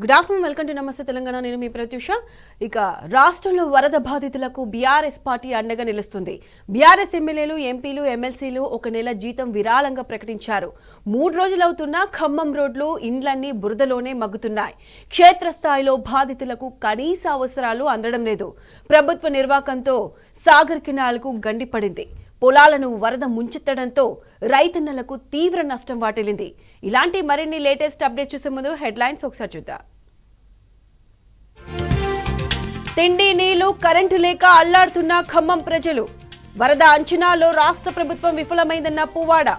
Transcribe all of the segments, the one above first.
Good afternoon, welcome to నమస్తే తెలంగాణ. నేను మీ ప్రత్యూష. ఇక రాష్ట్రంలో వరద బాధితులకు బీఆర్ఎస్ పార్టీ అండగా నిలుస్తుంది. బీఆర్ఎస్ ఎమ్మెల్యేలు, ఎంపీలు, ఎమ్మెల్సీలు ఒక నెల జీతం విరాళంగా ప్రకటించారు. 3 రోజులవుతున్నా ఖమ్మం రోడ్లు, ఇండ్లన్నీ బురదలోనే మగ్గుతున్నాయి. క్షేత్రస్థాయిలో బాధితులకు కనీస అవసరాలు అందడం లేదు. ప్రభుత్వ నిర్వాకంతో సాగర్ కెనాల్కు గండిపడింది. పొలాలను వరద ముంచెత్తడంతో రైతన్నలకు తీవ్ర నష్టం వాటిల్లింది. ఇలాంటి మరిన్ని లేటెస్ట్ అప్డేట్స్ చూసే ముందు హెడ్లైన్స్ ఒకసారి చూద్దాం. తిండి, నీళ్లు, కరెంటు లేక అల్లాడుతున్న ఖమ్మం ప్రజలు. వరద అంచనాలో రాష్ట్ర ప్రభుత్వం విఫలమైందన్న పువ్వాడ.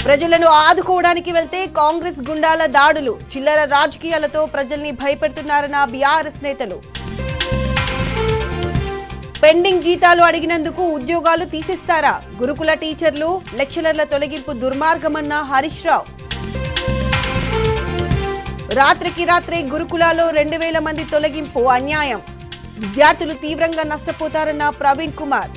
ప్రజలను ఆదుకోవడానికి వెళ్తే కాంగ్రెస్ గుండాల దాడులు. చిల్లర రాజకీయాలతో ప్రజల్ని భయపెడుతున్నారన్న బీఆర్ఎస్ నేతలు. పెండింగ్ జీతాలు అడిగినందుకు ఉద్యోగాలు తీసేస్తారా? గురుకుల టీచర్లు, లెక్చరర్ల తొలగింపు దుర్మార్గమన్న హరీష్ రావు. రాత్రికి రాత్రే గురుకులాలో 2000 మంది తొలగింపు అన్యాయం. విద్యార్థులు తీవ్రంగా నష్టపోతారన్న ప్రవీణ్ కుమార్.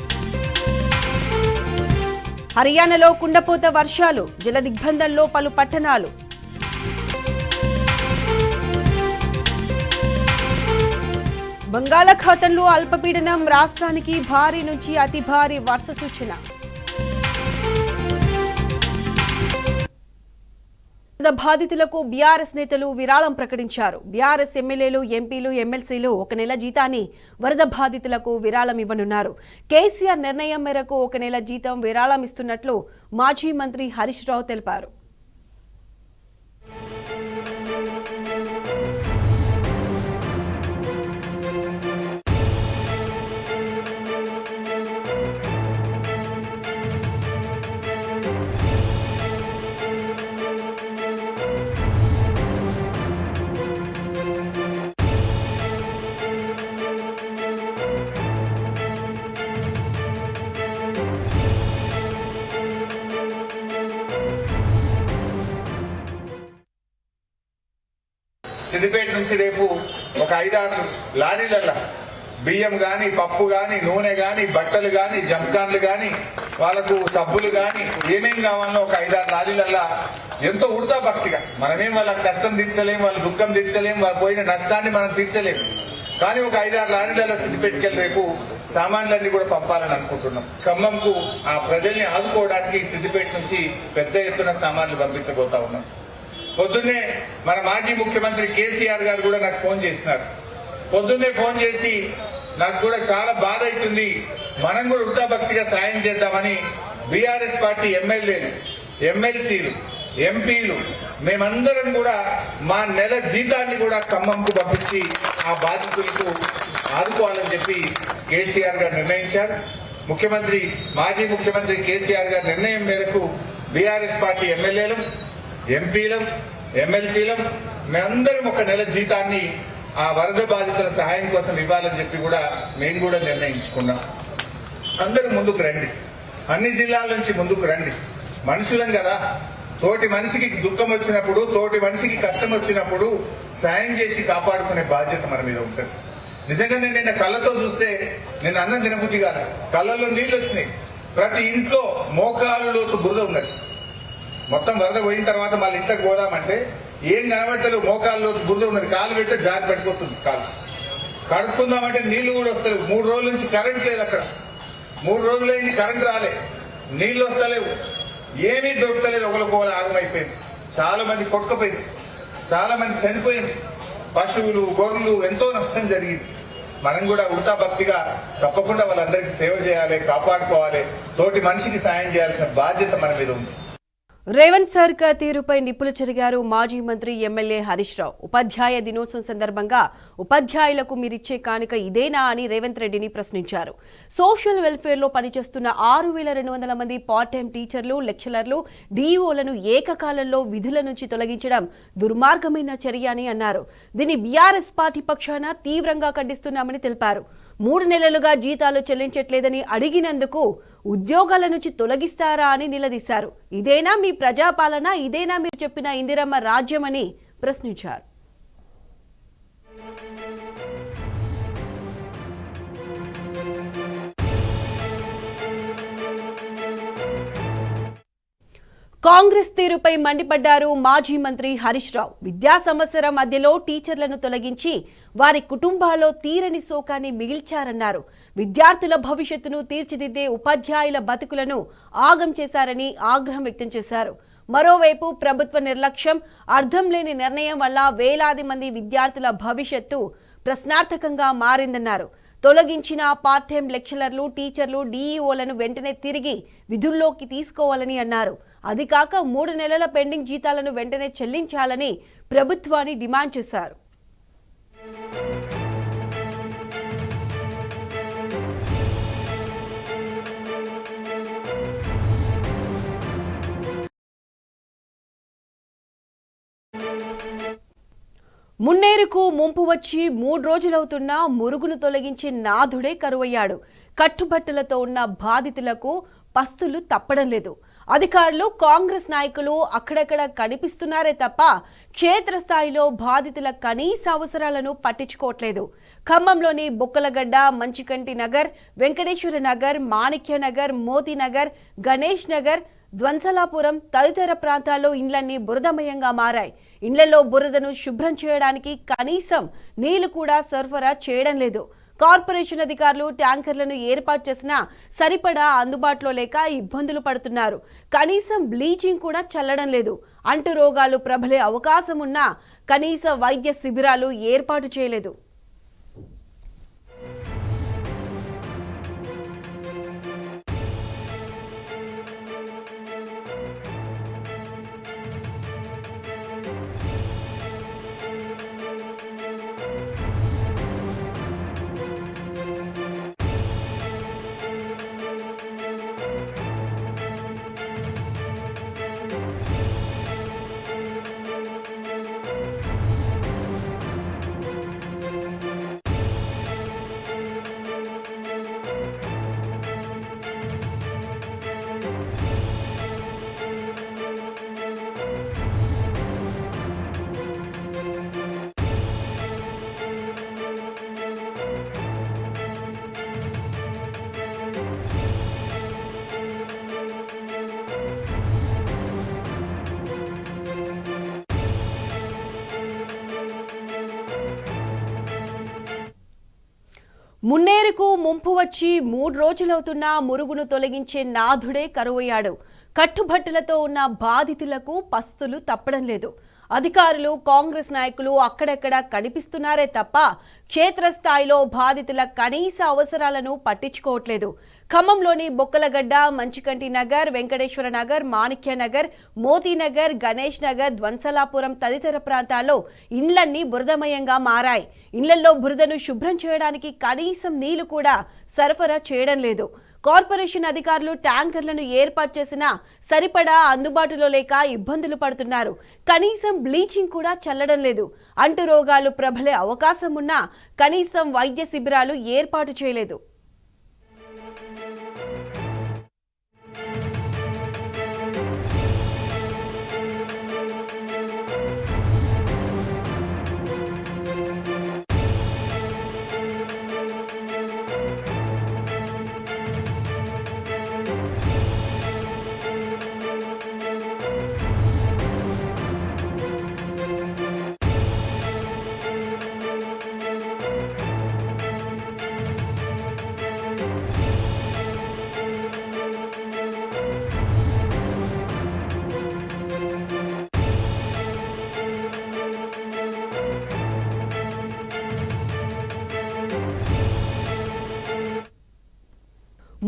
హర్యానాలో కుండపోత వర్షాలు, జల దిగ్బంధంలో పలు పట్టణాలు. బంగాళాఖాతంలో అల్పపీడనం, రాష్ట్రానికి భారీ నుంచి అతి భారీ వర్ష సూచన. వరద బాధితులకు బీఆర్ఎస్ నేతలు విరాళం ప్రకటించారు. బీఆర్ఎస్ ఎమ్మెల్యేలు, ఎంపీలు, ఎమ్మెల్సీలు ఒక నెల జీతాన్ని వరద బాధితులకు విరాళం ఇవ్వనున్నారు. కేసీఆర్ నిర్ణయం మేరకు ఒక నెల జీతం విరాళం ఇస్తున్నట్లు మాజీ మంత్రి హరీష్ రావు తెలిపారు. సిద్దిపేట నుంచి రేపు ఒక 5-6 లారీలల్లా బియ్యం కానీ, పప్పు కానీ, నూనె కానీ, బట్టలు కానీ, జంకాన్లు కానీ, వాళ్ళకు సబ్బులు కానీ ఏమేం కావాలో ఒక 5-6 లారీలల్లా ఎంతో ఉడతా భక్తిగా, మనమేం వాళ్ళ కష్టం తీర్చలేం, వాళ్ళ దుఃఖం తీర్చలేం, వాళ్ళ పోయిన నష్టాన్ని మనం తీర్చలేం. కానీ ఒక 5-6 లారీలల్లా సిద్దిపేటకెళ్ళి రేపు సామాన్లన్నీ కూడా పంపాలని అనుకుంటున్నాం. ఖమ్మంకు ఆ ప్రజల్ని ఆదుకోవడానికి సిద్దిపేట నుంచి పెద్ద ఎత్తున సామాన్లు పంపించబోతా ఉన్నాం. పొద్దున్నే మన మాజీ ముఖ్యమంత్రి కేసీఆర్ గారు కూడా నాకు ఫోన్ చేసినారు. పొద్దున్నే ఫోన్ చేసి నాకు కూడా చాలా బాధ అవుతుంది, మనం కూడా ఉడతా భక్తిగా సాయం చేద్దామని బీఆర్ఎస్ పార్టీ ఎమ్మెల్యేలు, ఎమ్మెల్సీలు, ఎంపీలు మేమందరం కూడా మా నెల జీతాన్ని కూడా ఖమ్మంకు పంపించి ఆ బాధితులకు ఆదుకోవాలని చెప్పి కేసీఆర్ గారు నిర్ణయించారు. మాజీ ముఖ్యమంత్రి కేసీఆర్ గారి నిర్ణయం మేరకు బీఆర్ఎస్ పార్టీ ఎమ్మెల్యేలు, ఎంపీలం, ఎమ్మెల్సీలం మేమందరం ఒక నెల జీతాన్ని ఆ వరద బాధితుల సహాయం కోసం ఇవ్వాలని చెప్పి కూడా మేము కూడా నిర్ణయించుకున్నాం. అందరూ ముందుకు రండి, అన్ని జిల్లాల నుంచి ముందుకు రండి. మనుషులం కదా, తోటి మనిషికి దుఃఖం వచ్చినప్పుడు, తోటి మనిషికి కష్టం వచ్చినప్పుడు సాయం చేసి కాపాడుకునే బాధ్యత మన మీద ఉంటుంది. నిజంగా నేను నిన్న కళ్ళతో చూస్తే నేను అన్నం తినబుద్ధి కాదు, కళ్ళల్లో నీళ్లు వచ్చినాయి. ప్రతి ఇంట్లో మోకాలు లోతు బురద ఉన్నది. మొత్తం వరద పోయిన తర్వాత మళ్ళీ ఇంట్లోకి పోదామంటే ఏం కనబడతలేవు, మోకాల్లో బురద ఉన్నది. కాలు పెడితే జారి పడిపోతుంది, కాలు కడుక్కుందామంటే నీళ్లు కూడా వస్తలేవు. 3 రోజుల నుంచి కరెంట్ లేదు అక్కడ, 3 రోజులైంది కరెంట్ రాలే, నీళ్లు వస్తలేవు, ఏమీ దొరకలేదు. ఒకరికొకరు ఆగమైపోయింది. చాలా మంది కొట్టుకుపోయింది, చాలా మంది చనిపోయింది, పశువులు, గొర్రెలు ఎంతో నష్టం జరిగింది. మనం కూడా ఉడతా భక్తిగా తప్పకుండా వాళ్ళందరికీ సేవ చేయాలి, కాపాడుకోవాలి, తోటి మనిషికి సాయం చేయాల్సిన బాధ్యత మన మీద ఉంది. రేవంత్ సర్కార్ తీరుపై నిప్పులు చెరిగారు మాజీ మంత్రి ఎమ్మెల్యే హరీష్ రావు. ఉపాధ్యాయ దినోత్సవం సందర్భంగా ఉపాధ్యాయులకు మీరిచ్చే కానుక ఇదేనా అని రేవంత్ రెడ్డిని ప్రశ్నించారు. సోషల్ వెల్ఫేర్లో పనిచేస్తున్న 6200 మంది పార్ట్ టైం టీచర్లు, లెక్చరర్లు, డీఈఓలను ఏకకాలంలో విధుల నుంచి తొలగించడం దుర్మార్గమైన చర్య అని అన్నారు. దీన్ని బీఆర్ఎస్ పార్టీ పక్షాన తీవ్రంగా ఖండిస్తున్నామని తెలిపారు. 3 నెలలుగా జీతాలు చెల్లించట్లేదని అడిగినందుకు ఉద్యోగాల నుంచి తొలగిస్తారా అని నిలదీశారు. ఇదేనా మీ ప్రజాపాలన? ఇదేనా మీరు చెప్పిన ఇందిరమ్మ రాజ్యమని ప్రశ్నించారు. కాంగ్రెస్ తీరుపై మండిపడ్డారు మాజీ మంత్రి హరీష్ రావు. విద్యా సంవత్సరం మధ్యలో టీచర్లను తొలగించి వారి కుటుంబాల్లో తీరని శోకాన్ని మిగిల్చారన్నారు. విద్యార్థుల భవిష్యత్తును తీర్చిదిద్దే ఉపాధ్యాయుల బతుకులను ఆగం చేశారని ఆగ్రహం వ్యక్తం చేశారు. మరోవైపు ప్రభుత్వ నిర్లక్ష్యం, అర్థం లేని నిర్ణయం వల్ల వేలాది మంది విద్యార్థుల భవిష్యత్తు ప్రశ్నార్థకంగా మారిందన్నారు. తొలగించిన పార్ట్ టైం లెక్చరర్లు, టీచర్లు, డీఈఓలను వెంటనే తిరిగి విధుల్లోకి తీసుకోవాలని అన్నారు. అది కాక 3 నెలల పెండింగ్ జీతాలను వెంటనే చెల్లించాలని ప్రభుత్వాన్ని డిమాండ్ చేశారు. మున్నేరుకు ముంపు వచ్చి 3 రోజులవుతున్నా మురుగును తొలగించి నాథుడే కరువయ్యాడు. కట్టుబట్టలతో ఉన్న బాధితులకు పస్తులు తప్పడం లేదు. అధికారులు, కాంగ్రెస్ నాయకులు అక్కడక్కడ కనిపిస్తున్నారే తప్ప క్షేత్రస్థాయిలో బాధితుల కనీస అవసరాలను పట్టించుకోవట్లేదు. ఖమ్మంలోని బొక్కలగడ్డ, మంచికంటి నగర్, వెంకటేశ్వర నగర్, మాణిక్య నగర్, మోతీ నగర్, గణేష్ నగర్, ధ్వంసలాపురం తదితర ప్రాంతాల్లో ఇండ్లన్నీ బురదమయంగా మారాయి. ఇండ్లలో బురదను శుభ్రం చేయడానికి కనీసం నీళ్లు కూడా సరఫరా చేయడం లేదు. కార్పొరేషన్ అధికారులు ట్యాంకర్లను ఏర్పాటు చేసినా సరిపడా అందుబాటులో లేక ఇబ్బందులు పడుతున్నారు. కనీసం బ్లీచింగ్ కూడా చల్లడం లేదు. అంటు రోగాలు ప్రబలే అవకాశం ఉన్నా కనీస వైద్య శిబిరాలు ఏర్పాటు చేయలేదు. మున్నేరుకు ముంపు వచ్చి 3 రోజులవుతున్నా మురుగును తొలగించే నాథుడే కరువయ్యాడు. కట్టుబట్టలతో ఉన్న బాధితులకు పస్తులు తప్పడం లేదు. అధికారులు, కాంగ్రెస్ నాయకులు అక్కడక్కడ కనిపిస్తున్నారే తప్ప క్షేత్రస్థాయిలో బాధితుల కనీస అవసరాలను పట్టించుకోవట్లేదు. ఖమ్మంలోని బొక్కలగడ్డ, మంచికంటి నగర్, వెంకటేశ్వర నగర్, మాణిక్య నగర్, మోతీ నగర్, గణేష్ నగర్, ధ్వంసలాపురం తదితర ప్రాంతాల్లో ఇండ్లన్నీ బురదమయంగా మారాయి. ఇళ్లలో బురదను శుభ్రం చేయడానికి కనీసం నీళ్లు కూడా సరఫరా చేయడం లేదు. కార్పొరేషన్ అధికారులు ట్యాంకర్లను ఏర్పాటు చేసినా సరిపడా అందుబాటులో లేక ఇబ్బందులు పడుతున్నారు. కనీసం బ్లీచింగ్ కూడా చల్లడం లేదు. అంటు రోగాలు ప్రబలే అవకాశం ఉన్నా కనీసం వైద్య శిబిరాలు ఏర్పాటు చేయలేదు.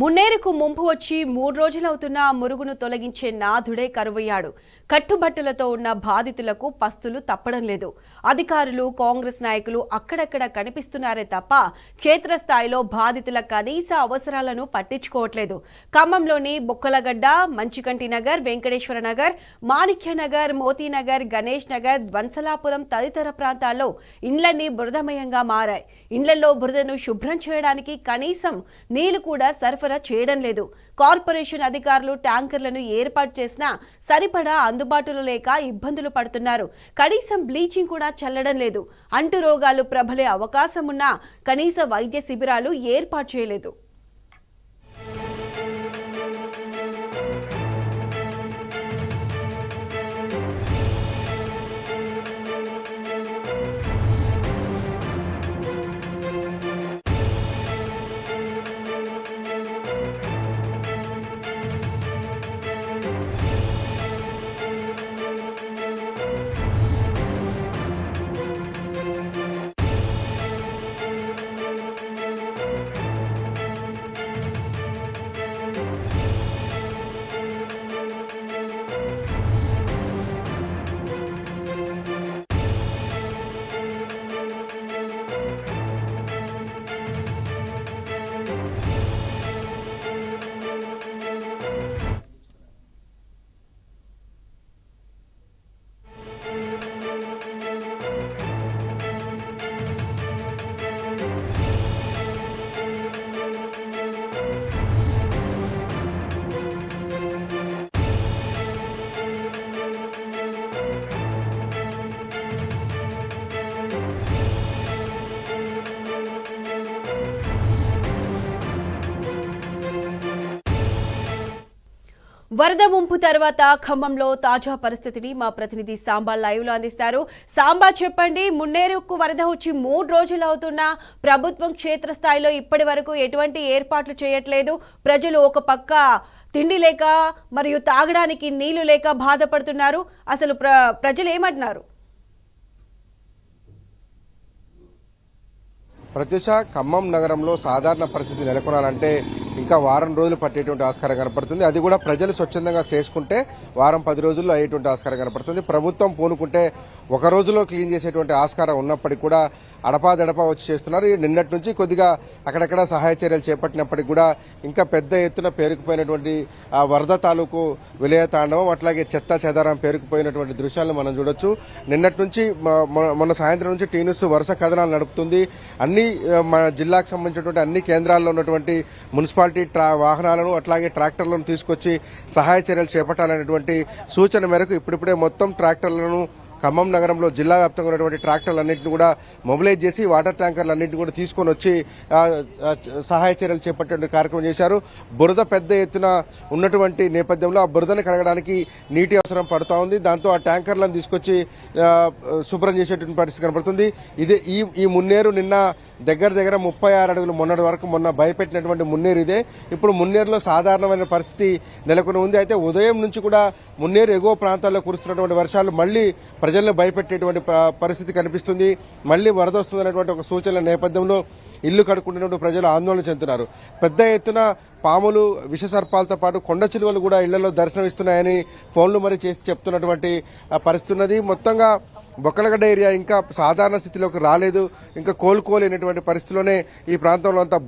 మున్నేరుకు ముంపు వచ్చి 3 రోజులవుతున్నా మురుగును తొలగించే నాథుడే కరువయ్యాడు. కట్టుబట్టలతో ఉన్న బాధితులకు పస్తులు తప్పడం లేదు. అధికారులు, కాంగ్రెస్ నాయకులు అక్కడక్కడ కనిపిస్తున్నారే తప్ప క్షేత్రస్థాయిలో బాధితుల కనీస అవసరాలను పట్టించుకోవట్లేదు. ఖమ్మంలోని బొక్కలగడ్డ, మంచికంటి నగర్, వెంకటేశ్వర నగర్, మాణిక్య నగర్, మోతీ నగర్, గణేష్ నగర్, ధ్వంసలాపురం తదితర ప్రాంతాల్లో ఇండ్లన్నీ బురదమయంగా మారాయి. ఇండ్లలో బురదను శుభ్రం చేయడానికి కనీసం నీళ్లు కూడా సరఫరా చేయడం లేదు. కార్పొరేషన్ అధికారులు ట్యాంకర్లను ఏర్పాటు చేసినా సరిపడా అందుబాటులో లేక ఇబ్బందులు పడుతున్నారు. కనీసం బ్లీచింగ్ కూడా చల్లడం లేదు. అంటు రోగాలు ప్రబలే అవకాశం ఉన్నా కనీస వైద్య శిబిరాలు ఏర్పాటు చేయలేదు. వరద ముంపు తర్వాత ఖమ్మంలో తాజా పరిస్థితిని మా ప్రతినిధి సాంబా లైవ్ లో అందిస్తారు. సాంబా, చెప్పండి, మున్నేరుకు వరద వచ్చి 3 రోజులు అవుతున్నా ప్రభుత్వం క్షేత్రస్థాయిలో ఇప్పటి వరకు ఎటువంటి ఏర్పాట్లు చేయట్లేదు. ప్రజలు ఒక పక్క తిండి లేక మరియు తాగడానికి నీళ్లు లేక బాధపడుతున్నారు. అసలు ప్రజలు ఏమంటున్నారు? ప్రత్యూష, ఖమ్మం నగరంలో సాధారణ పరిస్థితి నెలకొనాలంటే ఇంకా వారం రోజులు పట్టేటువంటి ఆస్కారం కనపడుతుంది. అది కూడా ప్రజలు స్వచ్ఛందంగా చేసుకుంటే వారం 10 రోజుల్లో అయ్యేటువంటి ఆస్కారం కనపడుతుంది. ప్రభుత్వం పూనుకుంటే ఒక రోజులో క్లీన్ చేసేటువంటి ఆస్కారం ఉన్నప్పటికీ కూడా అడపాదడపా వచ్చి చేస్తున్నారు. నిన్నటి నుంచి కొద్దిగా అక్కడక్కడ సహాయ చర్యలు చేపట్టినప్పటికీ కూడా ఇంకా పెద్ద ఎత్తున పేరుకుపోయినటువంటి ఆ వరద తాలూకు విలయ తాండవం, అట్లాగే చెత్త చెదారం పేరుకుపోయినటువంటి దృశ్యాలను మనం చూడొచ్చు. నిన్నటి నుంచి మొన్న సాయంత్రం నుంచి టీ న్యూస్ వరుస కథనాలు నడుపుతుంది. అన్ని మన జిల్లాకు సంబంధించినటువంటి అన్ని కేంద్రాల్లో ఉన్నటువంటి మున్సిపాలిటీ వాహనాలను అట్లాగే ట్రాక్టర్లను తీసుకొచ్చి సహాయ చర్యలు చేపట్టాలనేటువంటి సూచన మేరకు ఇప్పుడిప్పుడే మొత్తం ట్రాక్టర్లను ఖమ్మం నగరంలో జిల్లా వ్యాప్తంగా ఉన్నటువంటి ట్రాక్టర్లన్నింటినీ కూడా మొబిలైజ్ చేసి వాటర్ ట్యాంకర్లన్నింటినీ కూడా తీసుకొని వచ్చి సహాయ చర్యలు చేపట్టే కార్యక్రమం చేశారు. బురద పెద్ద ఎత్తున ఉన్నటువంటి నేపథ్యంలో ఆ బురదను కడగడానికి నీటి అవసరం పడుతూ ఉంది. దాంతో ఆ ట్యాంకర్లను తీసుకొచ్చి శుభ్రం చేసేటువంటి పరిస్థితి కనబడుతుంది. ఇదే ఈ మున్నేరు నిన్న దగ్గర 36 అడుగులు మొన్న భయపెట్టినటువంటి మున్నేరు ఇదే. ఇప్పుడు మున్నేరులో సాధారణమైన పరిస్థితి నెలకొని ఉంది. అయితే ఉదయం నుంచి కూడా మున్నేరు ఎగువ ప్రాంతాల్లో కురుస్తున్నటువంటి వర్షాలు మళ్లీ ప్రజలను భయపెట్టేటువంటి పరిస్థితి కనిపిస్తుంది. మళ్లీ వరద వస్తుందనేటువంటి ఒక సూచనల నేపథ్యంలో ఇల్లు కడుక్కుంటున్నటువంటి ప్రజలు ఆందోళన చెందుతున్నారు. పెద్ద ఎత్తున పాములు, విషసర్పాలతో పాటు కొండ చిలువలు కూడా ఇళ్లలో దర్శనమిస్తున్నాయని ఫోన్లు మరి చేసి చెప్తున్నటువంటి పరిస్థితి ఉన్నది. మొత్తంగా బొక్కలగడ్డ ఏరియా ఇంకా సాధారణ స్థితిలోకి రాలేదు. ఇంకా కోలుకోలేనటువంటి పరిస్థితిలోనే ఈ ప్రాంతంలో అంతా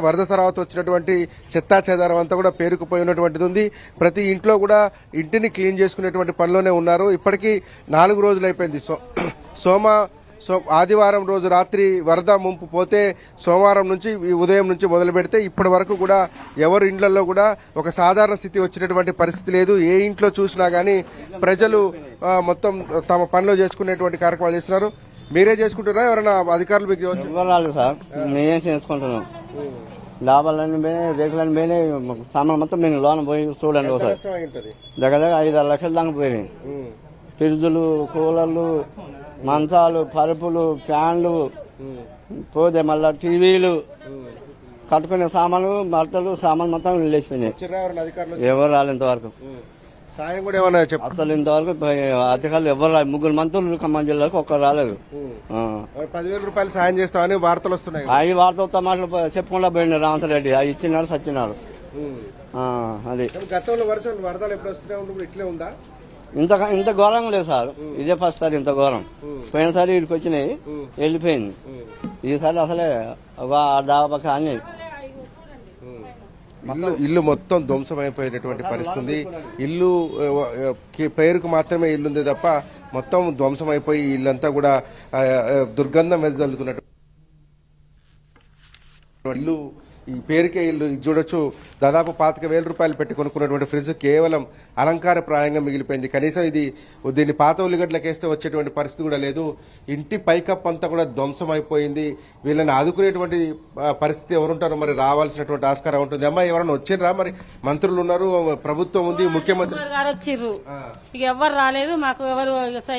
వరద తర్వాత వచ్చినటువంటి చెత్తా చెదారం అంతా కూడా పేరుకుపోయి ఉన్నటువంటిది ఉంది. ప్రతి ఇంట్లో కూడా ఇంటిని క్లీన్ చేసుకునేటువంటి పనిలోనే ఉన్నారు. ఇప్పటికీ 4 రోజులు అయిపోయింది. ఆదివారం రోజు రాత్రి వరద ముంపు పోతే సోమవారం నుంచి ఉదయం నుంచి మొదలు పెడితే ఇప్పటి వరకు కూడా ఎవరి ఇండ్లలో కూడా ఒక సాధారణ స్థితి వచ్చినటువంటి పరిస్థితి లేదు. ఏ ఇంట్లో చూసినా గానీ ప్రజలు మొత్తం తమ పనిలో చేసుకునేటువంటి కార్యక్రమాలు చేస్తున్నారు. మీరే చేసుకుంటున్నారా, ఎవరైనా అధికారులు మీకు ఇవ్వాలి సార్? మేమేం చేసుకుంటున్నాం. లాభాలన్నీ పోయినాయి, రేకులన్నీ పోయినాయి, సామాన్ మొత్తం మేము లోన పోయి చూడండి. ఒకసారి దగ్గర 5-6 లక్షల దాకా పోయినాయి. ఫ్రిడ్జులు, కూలర్లు, మంచాలు, పరుపులు, ఫ్యాన్లు పోతే మళ్ళా టీవీలు, కట్టుకునే సామాన్లు, బట్టలు, సామాన్ మొత్తం లేచిపోయినాయి. ఎవరు రాలి ఇంతవరకు సాయం కూడా ఏమన్నా అసలు ఇంతవరకు అధికారులు ఎవరు రాలేదు. 3 మంత్రులు ఖమ్మం జిల్లాకు ఒక్కరు రాలేదు. 10,000 రూపాయలు సాయం చేస్తామని వార్తలు వస్తున్నాయి. అవి వార్తలతో మాటలు చెప్పకుండా పోయినాడు రేవంత్ రెడ్డి. అవి ఇచ్చినాడు, సచ్చినాడు. అది గతంలో వరదలు ఎప్పుడు వస్తూనే ఉన్నప్పుడు ఇట్లే ఉందా? ఇంత ఘోరంగా లేదు సార్. ఇదే ఫస్ట్ సారి ఇంత ఘోరం. పోయినసారి వీడికి వచ్చినాయి, వెళ్ళిపోయింది. ఈసారి అసలే దాబా కానీ ఇల్లు మొత్తం ధ్వంసమైపోయినటువంటి పరిస్థితి. ఇల్లు పేరుకు మాత్రమే ఇల్లు ఉంది తప్ప మొత్తం ధ్వంసమైపోయి ఇల్లంతా కూడా దుర్గంధం వెదజల్లుతున్నట్టు ఇల్లు. ఈ పేరుకే ఇల్లు ఇది చూడొచ్చు. దాదాపు 25,000 రూపాయలు పెట్టి కొనుక్కున్నటువంటి ఫ్రిడ్జ్ కేవలం అలంకారప్రాయంగా మిగిలిపోయింది. కనీసం దీన్ని పాత ఉల్లిగడ్డలకేస్తే వచ్చేటువంటి పరిస్థితి కూడా లేదు. ఇంటి పైకప్పు అంతా కూడా ధ్వంసం అయిపోయింది. వీళ్ళని ఆదుకునేటువంటి పరిస్థితి ఎవరుంటారో మరి రావాల్సినటువంటి ఆస్కారం ఉంటుంది. అమ్మా, ఎవరైనా వచ్చిండ్రా? మరి మంత్రులు ఉన్నారు, ప్రభుత్వం ఉంది, ముఖ్యమంత్రి గారు వచ్చిర్రు. ఇక ఎవరు రాలేదు. మాకు ఎవరు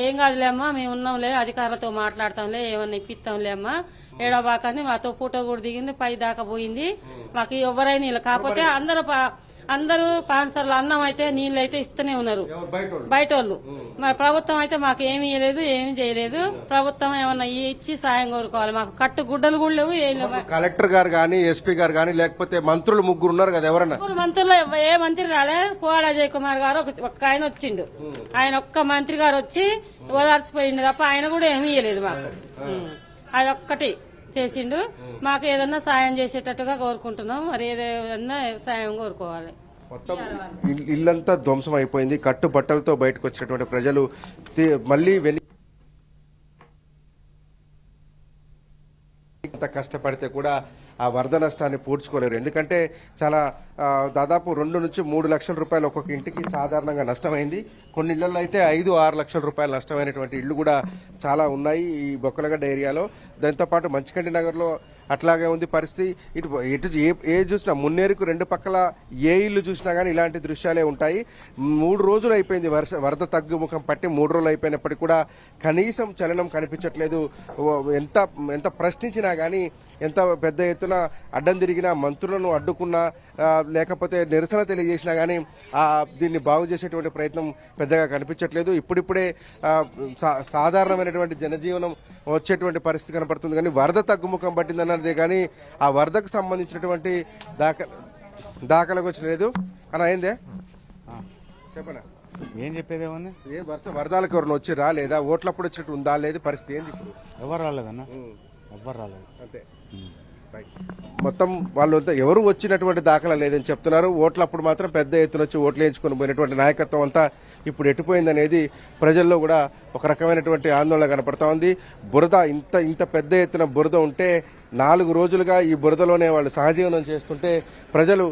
ఏం కాదులే అమ్మా, మేము ఉన్నాంలే, అధికారులతో మాట్లాడతాంలే, ఏమన్నా ఇప్పిస్తాంలే అమ్మా, ఏడబాకని మాతో ఫోటో కూడా దిగింది, పై దాకా పోయింది. మాకు ఎవరైనా ఇలా కాకపోతే అందరూ పాన్సర్లు అన్నం అయితే నీళ్ళు అయితే ఇస్తూనే ఉన్నారు బయట వాళ్ళు. మరి ప్రభుత్వం అయితే మాకు ఏమి ఇవ్వలేదు, ఏమి చేయలేదు. ప్రభుత్వం ఏమన్నా ఇచ్చి సాయం కోరుకోవాలి. మాకు కట్టు గుడ్డలు కూడా లేవు, ఏం లేవు. కలెక్టర్ గారు గానీ, ఎస్పీ గారు గానీ, లేకపోతే మంత్రులు 3 ఉన్నారు కదా, ఎవరన్నా? మంత్రులు ఏ మంత్రి రాలే. కోడ అజయ్ కుమార్ గారు ఒక్క ఆయన వచ్చిండు. ఆయన ఒక్క మంత్రి గారు వచ్చి ఓదార్చిపోయిండు తప్ప ఆయన కూడా ఏమి ఇవ్వలేదు మాకు. అది ఒక్కటి చేసిండు. మాకు ఏదన్నా సాయం చేసేటట్టుగా కోరుకుంటున్నాం. మరి ఏదైనా సాయం కోరుకోవాలి. మొత్తం ఇల్లంతా ధ్వంసం అయిపోయింది. కట్టు బట్టలతో బయటకు వచ్చినటువంటి ప్రజలు మళ్లీ కష్టపడితే కూడా ఆ వరద నష్టాన్ని పూడ్చుకోలేరు. ఎందుకంటే చాలా దాదాపు 2 నుంచి 3 లక్షల రూపాయలు ఒక్కొక్క ఇంటికి సాధారణంగా నష్టమైంది. కొన్ని ఇళ్లలో అయితే 5-6 లక్షల రూపాయలు నష్టమైనటువంటి ఇళ్లు కూడా చాలా ఉన్నాయి ఈ బొక్కలగడ్డ ఏరియాలో. దాంతోపాటు మంచికండి నగర్లో అట్లాగే ఉంది పరిస్థితి. ఇటు ఏ చూసినా మున్నేరుకు రెండు పక్కల ఏ ఇల్లు చూసినా కానీ ఇలాంటి దృశ్యాలే ఉంటాయి. 3 రోజులు అయిపోయింది వరద తగ్గుముఖం పట్టి 3 రోజులు అయిపోయినప్పటికీ కూడా కనీసం చలనం కనిపించట్లేదు. ఎంత ప్రశ్నించినా కానీ, ఎంత పెద్ద ఎత్తున అడ్డం తిరిగినా, మంత్రులను అడ్డుకున్నా, లేకపోతే నిరసన తెలియజేసినా కానీ దీన్ని బాగు చేసేటువంటి ప్రయత్నం పెద్దగా కనిపించట్లేదు. ఇప్పుడిప్పుడే సాధారణమైనటువంటి జనజీవనం వచ్చేటువంటి పరిస్థితి కనపడుతుంది. కానీ వరద తగ్గుముఖం పట్టిందన్నదే కానీ ఆ వరదకు సంబంధించినటువంటి దాఖలకు వచ్చలేదు అని అయిందే. చెప్పనా ఏం చెప్పేదేమన్నా? ఏ వరదలకు ఎవరిని వచ్చి రాలేదా? ఓట్లప్పుడు వచ్చినట్టు ఉందా? లేదు పరిస్థితి ఏంది ఇప్పుడు? ఎవరు రాలేదన్న, ఎవరు రాలేదు. అంతే. మొత్తం వాళ్ళు ఎవరు వచ్చినటువంటి దాఖలా లేదని చెప్తున్నారు. ఓట్లప్పుడు మాత్రం పెద్ద ఎత్తున వచ్చి ఓట్లు వేయించుకొని పోయినటువంటి నాయకత్వం అంతా ఇప్పుడు ఎట్టిపోయిందనేది ప్రజల్లో కూడా ఒక రకమైనటువంటి ఆందోళన కనపడతా ఉంది. బురద ఇంత పెద్ద ఎత్తున బురద ఉంటే 4 రోజులుగా ఈ బురదలోనే వాళ్ళు సహజీవనం చేస్తుంటే ప్రజలు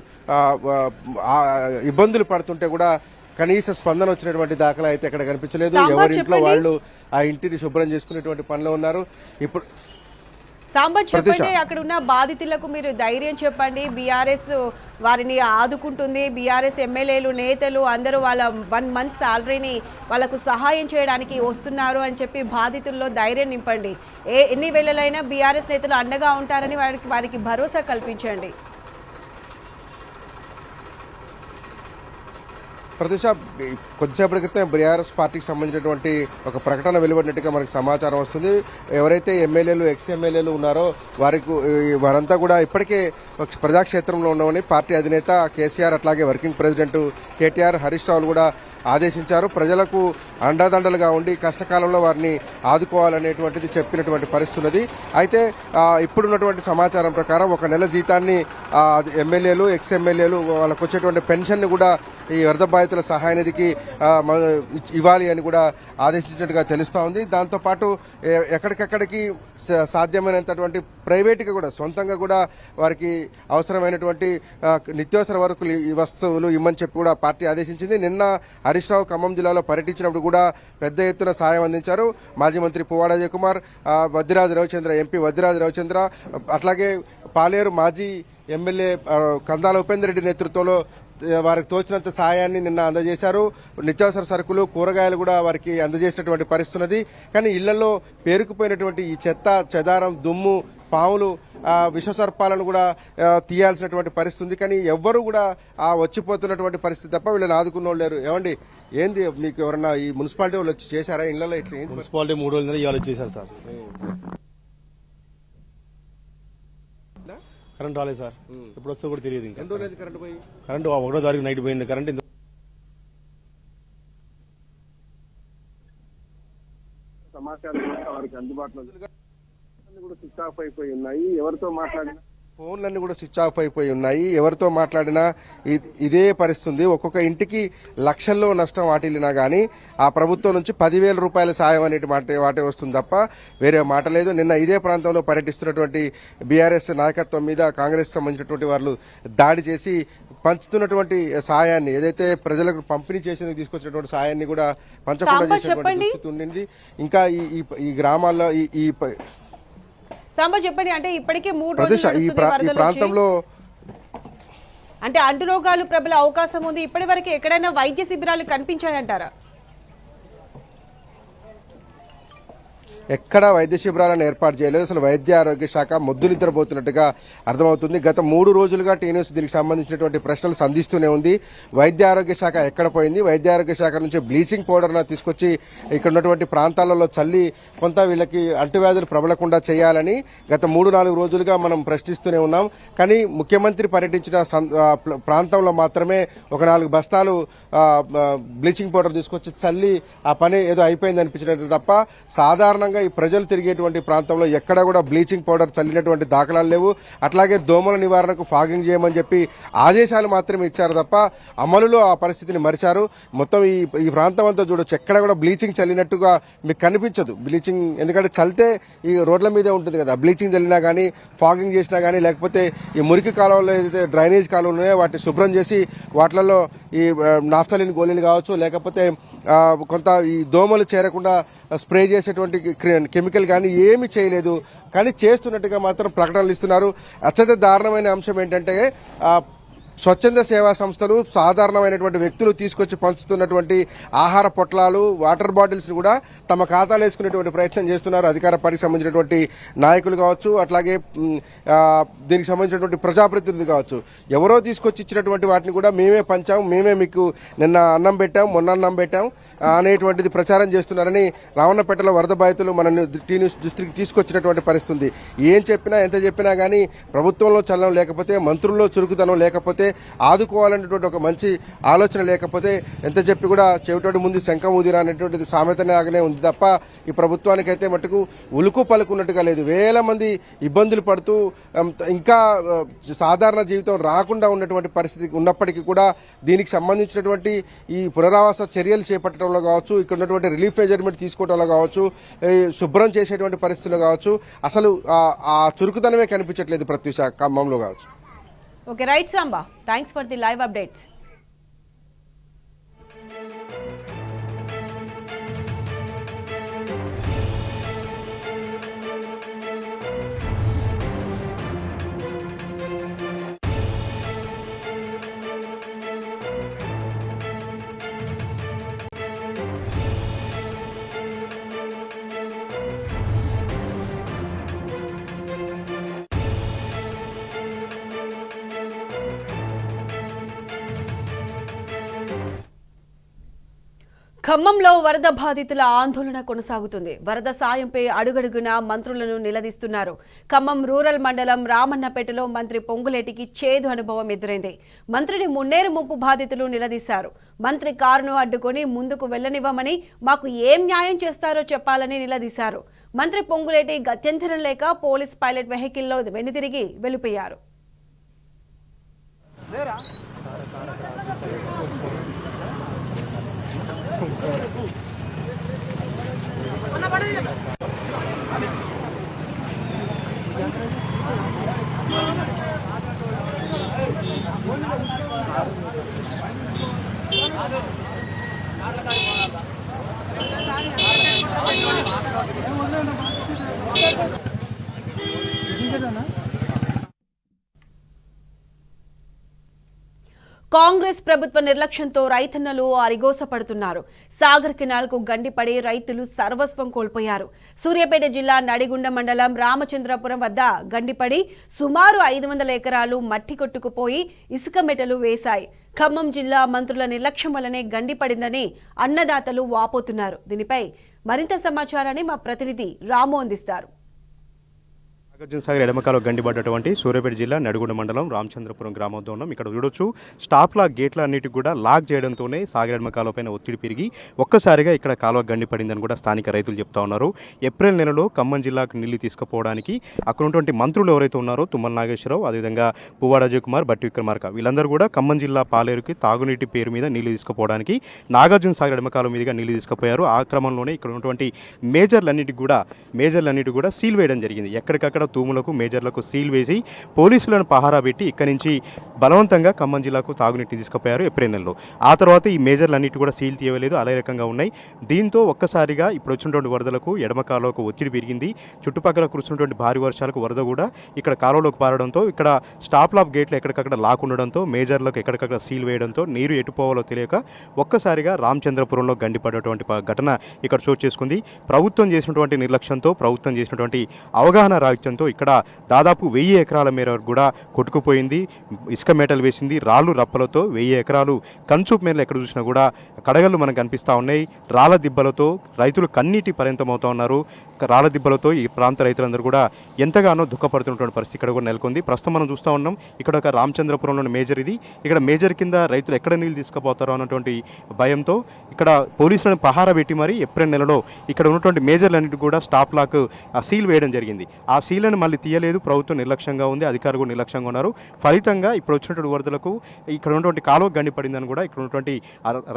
ఇబ్బందులు పడుతుంటే కూడా కనీస స్పందన వచ్చినటువంటి దాఖలా అయితే ఎక్కడ కనిపించలేదు. ఎవరింట్లో వాళ్ళు ఆ ఇంటిని శుభ్రం చేసుకునేటువంటి పనిలో ఉన్నారు. ఇప్పుడు సాంబత్ చెప్పండి, అక్కడ ఉన్న బాధితులకు మీరు ధైర్యం చెప్పండి. బీఆర్ఎస్ వారిని ఆదుకుంటుంది. బీఆర్ఎస్ ఎమ్మెల్యేలు, నేతలు అందరూ వాళ్ళ 1 మంత్ సాలరీని వాళ్ళకు సహాయం చేయడానికి వస్తున్నారు అని చెప్పి బాధితుల్లో ధైర్యం నింపండి. ఎన్ని వేళలైనా బీఆర్ఎస్ నేతలు అండగా ఉంటారని వారికి భరోసా కల్పించండి. ప్రతిశ కొద్దిసేపటి క్రితం బీఆర్ఎస్ పార్టీకి సంబంధించినటువంటి ఒక ప్రకటన వెలువడినట్టుగా మనకు సమాచారం వస్తుంది. ఎవరైతే ఎమ్మెల్యేలు, ఎక్స్ ఎమ్మెల్యేలు ఉన్నారో వారంతా కూడా ఇప్పటికే ప్రజాక్షేత్రంలో ఉన్నామని పార్టీ అధినేత కేసీఆర్, అట్లాగే వర్కింగ్ ప్రెసిడెంట్ కేటీఆర్, హరీష్ రావులు కూడా ఆదేశించారు. ప్రజలకు అండదండలుగా ఉండి కష్టకాలంలో వారిని ఆదుకోవాలనేటువంటిది చెప్పినటువంటి పరిస్థితి ఉన్నది. అయితే ఇప్పుడున్నటువంటి సమాచారం ప్రకారం 1 నెల జీతాన్ని ఎమ్మెల్యేలు, ఎక్స్ ఎమ్మెల్యేలు వాళ్ళకు వచ్చేటువంటి పెన్షన్ ని కూడా ఈ వరద బాధితుల సహాయ నిధికి ఇవ్వాలి అని కూడా ఆదేశించినట్టుగా తెలుస్తా ఉంది. దాంతోపాటు ఎక్కడికెక్కడికి సాధ్యమైనంతటువంటి ప్రైవేట్గా కూడా సొంతంగా కూడా వారికి అవసరమైనటువంటి నిత్యావసర వస్తువులు ఇమ్మని చెప్పి కూడా పార్టీ ఆదేశించింది. నిన్న హరీష్ రావు ఖమ్మం జిల్లాలో పర్యటించినప్పుడు కూడా పెద్ద ఎత్తున సాయం అందించారు. మాజీ మంత్రి పువ్వాడ అజయ్ కుమార్, ఎంపీ వద్దిరాజు రవిచంద్ర, అట్లాగే పాలేరు మాజీ ఎమ్మెల్యే కందాల ఉపేందర్ రెడ్డి నేతృత్వంలో వారికి తోచినంత సాయాన్ని నిన్న అందజేశారు. నిత్యావసర సరుకులు, కూరగాయలు కూడా వారికి అందజేసినటువంటి పరిస్థితి ఉన్నది. కానీ ఇళ్లలో పేరుకుపోయినటువంటి ఈ చెత్త, చెదారం, దుమ్ము, పాములు, విషసర్పాలను కూడా తీయాల్సినటువంటి పరిస్థితి ఉంది. కానీ ఎవ్వరూ కూడా వచ్చిపోతున్నటువంటి పరిస్థితి తప్ప వీళ్ళని ఆదుకున్న వాళ్ళు లేరు. ఏమండి, ఏంది మీకు ఎవరన్నా ఈ మున్సిపాలిటీ వాళ్ళు వచ్చి చేశారా ఇళ్లలో? ఇట్లా మున్సిపాలిటీ 3 రోజుల ఇవాళ చేశారు సార్. కరెంట్ రాలేదు సార్, ఎప్పుడు వస్తే కూడా తెలియదు. ఇంకా కరెంట్ పోయి కరెంట్ 1వ తారీఖు నైట్ పోయింది కరెంట్. సమాచారం వారికి అందుబాటులో కూడా స్విచ్ ఆఫ్ అయిపోయి ఉన్నాయి. ఎవరితో మాట్లాడినా ఫోన్లన్నీ కూడా స్విచ్ ఆఫ్ అయిపోయి ఉన్నాయి. ఎవరితో మాట్లాడినా ఇదే పరిస్థితి ఉంది. ఒక్కొక్క ఇంటికి లక్షల్లో నష్టం వాటిల్లినా కానీ ఆ ప్రభుత్వం నుంచి 10,000 రూపాయల సాయం అనేటి వాటే వస్తుంది తప్ప వేరే మాట లేదు. నిన్న ఇదే ప్రాంతంలో పర్యటిస్తున్నటువంటి బీఆర్ఎస్ నాయకత్వం మీద కాంగ్రెస్ సంబంధించినటువంటి వాళ్ళు దాడి చేసి పంచుతున్నటువంటి సాయాన్ని, ఏదైతే ప్రజలకు పంపిణీ చేసేందుకు తీసుకొచ్చినటువంటి సాయాన్ని కూడా పంచకుండా చేసినటువంటి పరిస్థితి ఉండింది. ఇంకా ఈ గ్రామాల్లో ఈ సాంబ చెప్పండి, అంటే ఇప్పటికే 3 రోజులు ప్రాంతంలో అంటే అంటు రోగాలు ప్రబల అవకాశం ఉంది. ఇప్పటి వరకు ఎక్కడైనా వైద్య శిబిరాలు కనిపించాయంటారా? ఎక్కడా వైద్య శిబిరాలను ఏర్పాటు చేయలేదు. అసలు వైద్య ఆరోగ్య శాఖ మొద్దు నిద్రపోతున్నట్టుగా అర్థమవుతుంది. గత 3 రోజులుగా టీన్యూస్ దీనికి సంబంధించినటువంటి ప్రశ్నలు సంధిస్తూనే ఉంది. వైద్య ఆరోగ్య శాఖ ఎక్కడ పోయింది? వైద్య ఆరోగ్య శాఖ నుంచి బ్లీచింగ్ పౌడర్ తీసుకొచ్చి ఇక్కడ ఉన్నటువంటి ప్రాంతాలలో చల్లి కొంత వీళ్ళకి అంటువ్యాధులు ప్రబలకుండా చేయాలని గత 3-4 రోజులుగా మనం ప్రశ్నిస్తూనే ఉన్నాం. కానీ ముఖ్యమంత్రి పర్యటించిన ప్రాంతంలో మాత్రమే ఒక 4 బస్తాలు బ్లీచింగ్ పౌడర్ తీసుకొచ్చి చల్లి ఆ పని ఏదో అయిపోయింది అనిపించినట్టు తప్ప సాధారణంగా ఈ ప్రజలు తిరిగేటువంటి ప్రాంతంలో ఎక్కడా కూడా బ్లీచింగ్ పౌడర్ చల్లినటువంటి దాఖలాలు లేవు. అట్లాగే దోమల నివారణకు ఫాగింగ్ చేయమని చెప్పి ఆదేశాలు మాత్రమే ఇచ్చారు తప్ప అమలులో ఆ పరిస్థితిని మరిచారు. మొత్తం ఈ ప్రాంతం అంతా చూడొచ్చు, ఎక్కడ కూడా బ్లీచింగ్ చల్లినట్టుగా మీకు కనిపించదు. బ్లీచింగ్ ఎందుకంటే చల్లితే ఈ రోడ్ల మీదే ఉంటుంది కదా. బ్లీచింగ్ చల్లినా కానీ, ఫాగింగ్ చేసినా కానీ, లేకపోతే ఈ మురికి కాలువలో ఏదైతే డ్రైనేజ్ కాలువలు ఉన్నాయో వాటిని శుభ్రం చేసి వాటిలలో ఈ నాఫ్తలిన్ గోళీలు కావచ్చు, లేకపోతే కొంత ఈ దోమలు చేరకుండా స్ప్రే చేసేటువంటి కెమికల్ కానీ ఏమీ చేయలేదు. కానీ చేస్తున్నట్టుగా మాత్రం ప్రకటనలు ఇస్తున్నారు. అత్యంత దారుణమైన అంశం ఏంటంటే స్వచ్ఛంద సేవా సంస్థలు సాధారణమైనటువంటి వ్యక్తులు తీసుకొచ్చి పంచుతున్నటువంటి ఆహార పొట్లాలు, వాటర్ బాటిల్స్ కూడా తమ ఖాతాలో వేసుకునేటువంటి ప్రయత్నం చేస్తున్నారు. అధికార పార్టీకి సంబంధించినటువంటి నాయకులు కావచ్చు, అట్లాగే దీనికి సంబంధించినటువంటి ప్రజాప్రతినిధులు కావచ్చు. ఎవరో తీసుకొచ్చి ఇచ్చినటువంటి వాటిని కూడా మేమే పంచాం, మేమే మీకు నిన్న అన్నం పెట్టాం, మొన్న అన్నం పెట్టాం అనేటువంటిది ప్రచారం చేస్తున్నారని రావణపేటలో వరద బాధితులు మన టీ న్యూస్ దృష్టికి తీసుకొచ్చినటువంటి పరిస్థితి. ఏం చెప్పినా ఎంత చెప్పినా కానీ ప్రభుత్వంలో చలనం లేకపోతే, మంత్రుల్లో చురుకుదనం లేకపోతే, ఆదుకోవాలనేటువంటి ఒక మంచి ఆలోచన లేకపోతే ఎంత చెప్పి కూడా చెవిటోడి ముందు శంఖం ఊదిరా అనేటువంటిది సామెతనే ఉంది తప్ప ఈ ప్రభుత్వానికైతే మటుకు ఉలుకు పలుకున్నట్టుగా లేదు. వేల మంది ఇబ్బందులు పడుతూ ఇంకా సాధారణ జీవితం రాకుండా ఉన్నటువంటి పరిస్థితి ఉన్నప్పటికీ కూడా దీనికి సంబంధించినటువంటి ఈ పునరావాస చర్యలు చేపట్టడంలో కావచ్చు, ఇక్కడ ఉన్నటువంటి రిలీఫ్ మెజర్మెంట్ తీసుకోవడంలో కావచ్చు, శుభ్రం చేసేటువంటి పరిస్థితుల్లో కావచ్చు, అసలు ఆ చురుకుదనమే కనిపించట్లేదు ప్రతి ఖమ్మంలో కావచ్చు. Okay, right Samba, thanks for the live updates. ఖమ్మంలో వరద బాధితుల ఆందోళన కొనసాగుతుంది. వరద సాయంపై అడుగడుగునా మంత్రులను నిలదీస్తున్నారు. ఖమ్మం రూరల్ మండలం రామన్నపేటలో మంత్రి పొంగులేటికి చేదు అనుభవం ఎదురైంది. మంత్రిని మున్నేరు ముంపు బాధితులు నిలదీశారు. మంత్రి కారును అడ్డుకొని ముందుకు వెళ్లనివ్వమని, మాకు ఏం న్యాయం చేస్తారో చెప్పాలని నిలదీశారు. మంత్రి పొంగులేటి గత్యంతరం లేక పోలీస్ పైలట్ వెహికల్లో వెనుతిరిగి వెళ్లిపోయారు. కాంగ్రెస్ ప్రభుత్వ నిర్లక్ష్యంతో రైతన్నలు అరిగోసపడుతున్నారు. సాగర్ కెనాల్కు గండిపడి రైతులు సర్వస్వం కోల్పోయారు. సూర్యాపేట జిల్లా నడిగుండ మండలం రామచంద్రపురం వద్ద గండిపడి సుమారు 500 ఎకరాలు మట్టి కొట్టుకుపోయి ఇసుక మెటలు వేశాయి. ఖమ్మం జిల్లా మంత్రుల నిర్లక్ష్యం వల్లనే గండిపడిందని అన్నదాతలు వాపోతున్నారు. దీనిపై మరింత సమాచారాన్ని మా ప్రతినిధి రాము అందిస్తారు. నాగార్జున సాగర్ ఎడమకాలో గండిపడ్డటువంటి సూర్యాపేట జిల్లా నడిగుండ మండలం రామచంద్రపురం గ్రామంతో ఉన్నాం. ఇక్కడ చూడొచ్చు, స్టాప్ల గేట్ల అన్నిటికి కూడా లాక్ చేయడంతోనే సాగర్ ఎడమకాల పైన ఒత్తిడి పెరిగి ఒక్కసారిగా ఇక్కడ కాలువ గండిపడిందని కూడా స్థానిక రైతులు చెప్తా ఉన్నారు. ఏప్రిల్ నెలలో ఖమ్మం జిల్లాకు నీళ్లు తీసుకుపోవడానికి అక్కడ ఉన్నటువంటి మంత్రులు ఎవరైతే ఉన్నారో తుమ్మల నాగేశ్వరరావు, అదేవిధంగా పువ్వాడ అజయ్ కుమార్, బట్టి విక్రమార్క, వీళ్ళందరూ కూడా ఖమ్మం జిల్లా పాలేరుకి తాగునీటి పేరు మీద నీళ్లు తీసుకుపోవడానికి నాగార్జున సాగర్ ఎడమకాల మీదుగా నీళ్లు తీసుకుపోయారు. ఆ క్రమంలోనే ఇక్కడ ఉన్నటువంటి మేజర్లన్నిటికి కూడా సీల్ వేయడం జరిగింది. ఎక్కడికక్కడ తూములకు మేజర్లకు సీల్ వేసి పోలీసులను పహారా పెట్టి ఇక్కడి నుంచి బలవంతంగా ఖమ్మం జిల్లాకు తాగునీటిని తీసుకుపోయారు ఏప్రిల్ నెలలో. ఆ తర్వాత ఈ మేజర్లన్నిటి కూడా సీల్ తీయలేదు, అదే రకంగా ఉన్నాయి. దీంతో ఒక్కసారిగా ఇప్పుడు వచ్చినటువంటి వరదలకు ఎడమ కాలువకు ఒత్తిడి పెరిగింది. చుట్టుపక్కల కురుస్తున్నటువంటి భారీ వర్షాలకు వరద కూడా ఇక్కడ కాలువలోకి పారడంతో ఇక్కడ స్టాప్ లాప్ గేట్లు ఎక్కడికక్కడ లాక్ ఉండడంతో మేజర్లకు ఎక్కడికక్కడ సీల్ వేయడంతో నీరు ఎటుపోవాలో తెలియక ఒక్కసారిగా రామచంద్రపురంలో గండిపడేటువంటి ఘటన ఇక్కడ చోటు చేసుకుంది. ప్రభుత్వం చేసినటువంటి నిర్లక్ష్యంతో, ప్రభుత్వం చేసినటువంటి అవగాహన రాహిత్యంతో ఇక్కడ దాదాపు 1000 ఎకరాల మేర కూడా కొట్టుకుపోయింది. ఇసుక మేటలు వేసింది. రాళ్ళు రప్పలతో 1000 ఎకరాలు కంచూపు మేరలు ఎక్కడ చూసినా కూడా కడగళ్ళు మనకు కనిపిస్తూ ఉన్నాయి. రాళ్ళ దిబ్బలతో రైతులు కన్నీటి పర్యంతమవుతూ ఉన్నారు. రాళ్ళ దిబ్బలతో ఈ ప్రాంత రైతులందరూ కూడా ఎంతగానో దుఃఖపడుతున్నటువంటి పరిస్థితి ఇక్కడ కూడా నెలకొంది. ప్రస్తుతం మనం చూస్తూ ఉన్నాం ఇక్కడ ఒక రామచంద్రపురంలోని మేజర్ ఇది. ఇక్కడ మేజర్ కింద రైతులు ఎక్కడ నీళ్ళు తీసుకుపోతారో అన్నటువంటి భయంతో ఇక్కడ పోలీసులను పహారా పెట్టి మరి ఏప్రిల్ నెలలో ఇక్కడ ఉన్నటువంటి మేజర్లన్నిటి కూడా స్టాప్ లాక్ సీల్ వేయడం జరిగింది. ఆ సీల్ నీళ్ళని మళ్ళీ తీయలేదు, ప్రభుత్వం నిర్లక్ష్యంగా ఉంది, అధికారులు కూడా నిర్లక్ష్యంగా ఉన్నారు. ఫలితంగా ఇప్పుడు వచ్చినటువంటి వరదలకు ఇక్కడ ఉన్నటువంటి కాలువ గండిపడిందని కూడా ఇక్కడ ఉన్నటువంటి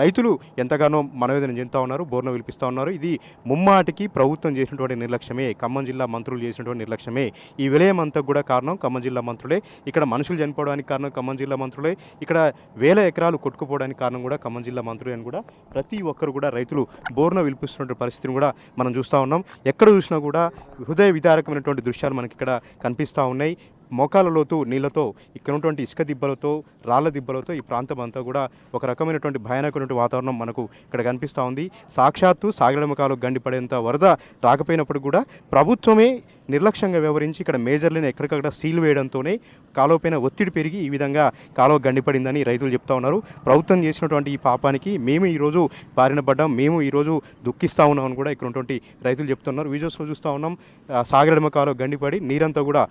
రైతులు ఎంతగానో మనవేదన చెందుతా ఉన్నారు, బోర్న విలిపిస్తూ ఉన్నారు. ఇది ముమ్మాటికి ప్రభుత్వం చేసినటువంటి నిర్లక్ష్యమే, ఖమ్మం జిల్లా మంత్రులు చేసినటువంటి నిర్లక్ష్యమే. ఈ విలయం అంతా కూడా కారణం ఖమ్మం జిల్లా మంత్రులే. ఇక్కడ మనుషులు చనిపోవడానికి కారణం ఖమ్మం జిల్లా మంత్రులే. ఇక్కడ వేల ఎకరాలు కొట్టుకుపోవడానికి కారణం కూడా ఖమ్మం జిల్లా మంత్రులే అని కూడా ప్రతి ఒక్కరు కూడా రైతులు బోర్న విలిపిస్తున్న పరిస్థితిని కూడా మనం చూస్తూ ఉన్నాం. ఎక్కడ చూసినా కూడా హృదయ విదారకమైనటువంటి దృశ్యాలు మనకి ఇక్కడ కనిపిస్తూ ఉన్నాయి. మోకాల లోతు నీళ్లతో, ఇక్కడ ఉన్నటువంటి ఇసుక దిబ్బలతో, రాళ్ల దిబ్బలతో ఈ ప్రాంతం అంతా కూడా ఒక రకమైనటువంటి భయానకమైనటువంటి వాతావరణం మనకు ఇక్కడ కనిపిస్తూ ఉంది. సాక్షాత్తు సాగరడమకాలు గండిపడేంత వరద రాకపోయినప్పుడు కూడా ప్రభుత్వమే నిర్లక్ష్యంగా వ్యవహరించి ఇక్కడ మేజర్లను ఎక్కడికక్కడ సీల్ వేయడంతోనే కాలువపైన ఒత్తిడి పెరిగి ఈ విధంగా కాలువ గండిపడిందని రైతులు చెప్తా ఉన్నారు. ప్రభుత్వం చేసినటువంటి ఈ పాపానికి మేము ఈరోజు బారిన పడ్డాం, మేము ఈరోజు దుఃఖిస్తూ ఉన్నామని కూడా ఇక్కడ ఉన్నటువంటి రైతులు చెప్తున్నారు. విజువల్స్లో చూస్తూ ఉన్నాం, సాగరడమ కాలువ గండిపడి నీరంతా కూడా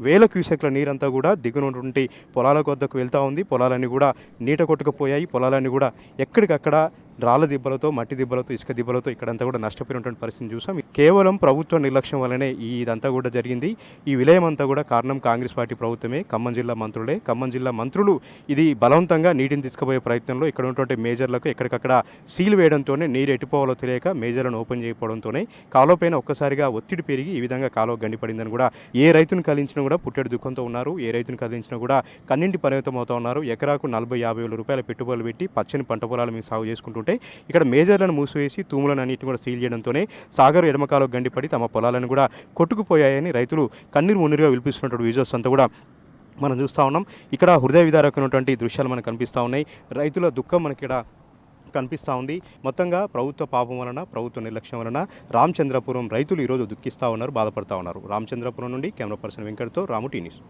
వేల క్యూసెక్ల నీరంతా కూడా దిగునటువంటి పొలాల వద్దకు వెళ్తూ ఉంది. పొలాలన్నీ కూడా నీట కొట్టుకుపోయాయి. పొలాలన్నీ కూడా ఎక్కడికక్కడ రాళ్ళ దిబ్బలతో, మట్టి దిబ్బలతో, ఇసుక దిబ్బలతో ఇక్కడంతా కూడా నష్టపోయినటువంటి పరిస్థితిని చూసాం. కేవలం ప్రభుత్వ నిర్లక్ష్యం వల్లనే ఇదంతా కూడా జరిగింది. ఈ విలయం అంతా కూడా కారణం కాంగ్రెస్ పార్టీ ప్రభుత్వమే, ఖమ్మం జిల్లా మంత్రులే. ఖమ్మం జిల్లా మంత్రులు ఇది బలవంతంగా నీటిని తీసుకుపోయే ప్రయత్నంలో ఇక్కడ ఉన్నటువంటి మేజర్లకు ఎక్కడికక్కడ సీల్ వేయడంతోనే నీరు ఎటుపోవాలో తెలియక మేజర్లను ఓపెన్ చేయకపోవడంతోనే కాలువపైన ఒక్కసారిగా ఒత్తిడి పెరిగి ఈ విధంగా కాలువ గండిపడిందని కూడా ఏ రైతును కలిగించినా కూడా పుట్టెడు దుఃఖంతో ఉన్నారు. ఏ రైతును కలిగించినా కూడా కన్నింటి పరిమితం అవుతూ ఉన్నారు. ఎకరాకు 40-50 వేల రూపాయల పెట్టుబడులు పెట్టి పచ్చని పంట పొలాలు మేము సాగు చేసుకుంటుంటే ఇక్కడ మేజర్లను మూసివేసి తూములను అన్నింటిని కూడా సీల్ చేయడంతోనే సాగర్ ఎడమకాలో గండిపడి తమ పొలాలను కూడా కొట్టుకుపోయాయని రైతులు కన్నీరు మున్నీరుగా విలిపిస్తున్నటువంటి విజువల్స్ అంతా కూడా మనం చూస్తూ ఉన్నాం. ఇక్కడ హృదయ విదారకమైనటువంటి దృశ్యాలు మనకు కనిపిస్తూ ఉన్నాయి. రైతుల దుఃఖం మనకి ఇక్కడ కనిపిస్తూ ఉంది. మొత్తంగా ప్రభుత్వ పాపం వలన, ప్రభుత్వ నిర్లక్ష్యం వలన రామచంద్రపురం రైతులు ఈరోజు దుఃఖిస్తూ ఉన్నారు, బాధపడుతూ ఉన్నారు. రామచంద్రపురం నుండి కెమెరా పర్సన్ వెంకట్తో రాము టీ న్యూస్.